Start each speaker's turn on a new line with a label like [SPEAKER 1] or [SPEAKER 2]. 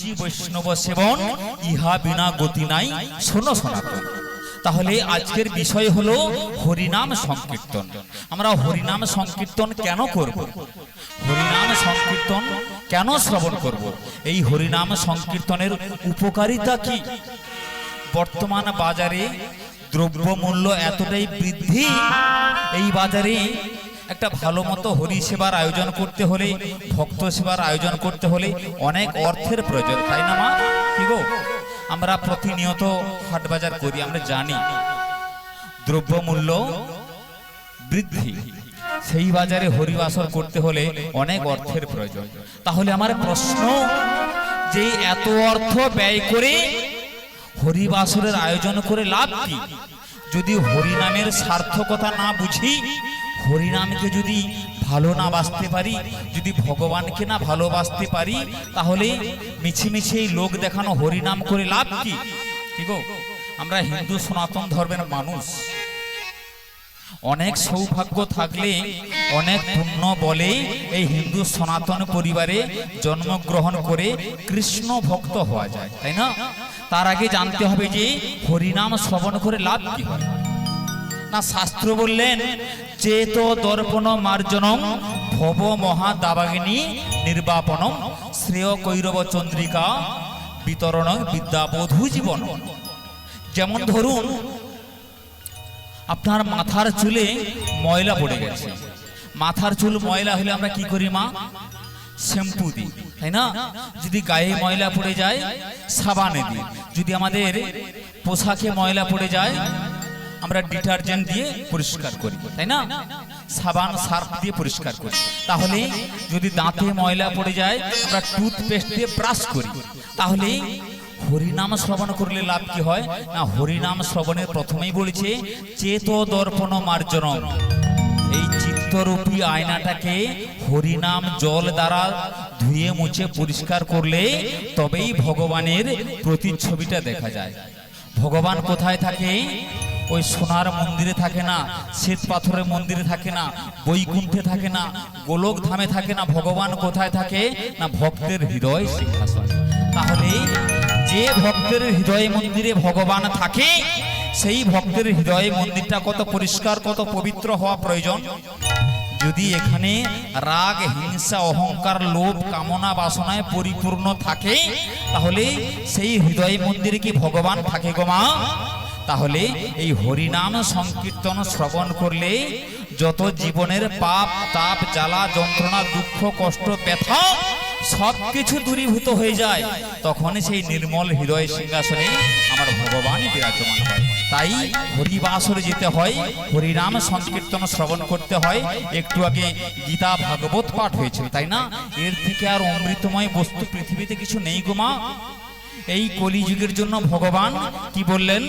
[SPEAKER 1] বুঝি বৈষ্ণব সেবন, ইহা বিনা গতি নাই শোনো সনাতন। তাহলে আজকের বিষয় হলো হরিনাম সংকীর্তন। আমরা হরিনাম সংকীর্তন কেন করব? হরিনাম সংকীর্তন কেন শ্রবণ করব? এই হরিনাম সংকীর্তনের উপকারিতা কি? বর্তমান বাজারে দ্রব্যমূল্য এতটাই বৃদ্ধি, এই বাজারে একটা ভালো মতো হরি সেবার আয়োজন করতে হলে, ভক্ত সেবার আয়োজন করতে হলে অনেক অর্থের প্রয়োজন, তাই না মা? কি গো, আমরা প্রতিনিয়ত হাট বাজার করি, আমরা জানি দ্রব্যমূল্য বৃদ্ধি, সেই বাজারে হরিবাসর করতে হলে অনেক অর্থের প্রয়োজন। তাহলে আমার প্রশ্ন, যে এত অর্থ ব্যয় করে হরিবাসরের আয়োজন করে লাভ কি? যদি হরিনামের সার্থকতা না বুঝি, হরিনামকে যদি ভালো না বাসতে পারি, যদি ভগবানকে না ভালোবাসতে পারি, তাহলে মিছিমিছি এই লোক দেখানো হরিনাম করে লাভ কি? কি গো, আমরা হিন্দু সনাতন ধর্মের মানুষ, অনেক সৌভাগ্য থাকলে, অনেক পুণ্য বলে এই হিন্দু সনাতন পরিবারে জন্মগ্রহণ করে কৃষ্ণ ভক্ত হওয়া যায়, তাই না? তার আগে জানতে হবে যে হরিনাম শ্রবণ করে লাভ কি হয়। না, শাস্ত্র বললেন চেত দর্পণ মার্জনম ভব মহা দাবাগিনী নির্বাপনম শ্রেয় কৈরব চন্দ্রিকা বিতরণ বিদ্যাবোধু জীবন। যেমন ধরুন, আপনার মাথার চুলে ময়লা পড়ে গেছে, মাথার চুল ময়লা হলে আমরা কি করি মা? শ্যাম্পু দিই, তাই না? যদি গায়ে ময়লা পড়ে যায় সাবানে দিই, যদি আমাদের পোশাকে ময়লা পড়ে যায় আমরা ডিটারজেন্ট দিয়ে পরিষ্কার করি, তাই না? সাবান সার্ফ দিয়ে পরিষ্কার করি। তাহলে যদি দাঁতে ময়লা পড়ে যায় আমরা টুথপেস্ট দিয়ে ব্রাশ করি। তাহলে হরিনাম শ্রবণ করলে লাভ কি হয়? না, হরিনাম শ্রবণের প্রথমেই বলেছে চেত দর্পণ মার্জনম, এই চিত্তরূপী আয়নাটাকে হরিনাম জল দ্বারা ধুয়ে মুছে পরিষ্কার করলে তবেই ভগবানের প্রতিচ্ছবিটা দেখা যায়। ভগবান কোথায় থাকে? ওই সোনার মন্দিরে থাকে না, শ্বেত পাথরের মন্দিরে থাকে না, বৈকুণ্ঠে থাকে না, গোলক ধামে থাকে না। ভগবান কোথায় থাকে? না, ভক্তের হৃদয় সিংহাসন। তাহলে যে ভক্তের হৃদয় মন্দিরে ভগবান থাকে, সেই ভক্তের হৃদয় মন্দিরটা কত পরিষ্কার, কত পবিত্র হওয়া প্রয়োজন। যদি এখানে রাগ, হিংসা, অহংকার, লোভ, কামনা, বাসনায় পরিপূর্ণ থাকে, তাহলে সেই হৃদয় মন্দিরে কি ভগবান থাকে গো মা? তাহলে এই হরিনাম সংকীর্তন শ্রবণ করলে যত জীবনের পাপ, তাপ, জ্বালা, যন্ত্রণা, দুঃখ, কষ্ট, ব্যথা সবকিছু দূরীভূত হয়ে যায়। তখন সেই নির্মল হৃদয় সিংহাসনে আমার ভগবান বিরাজমান হয়। তাই হরিবাসরে যেতে হয়, হরিনাম সংকীর্তন শ্রবণ করতে হয়। একটু আগে গীতা ভাগবত পাঠ হয়েছিল, তাই না? এর থেকে আর অমৃতময় বস্তু পৃথিবীতে কিছু নেই গো মা। এই কলিযুগের জন্য ভগবান কি বললেন?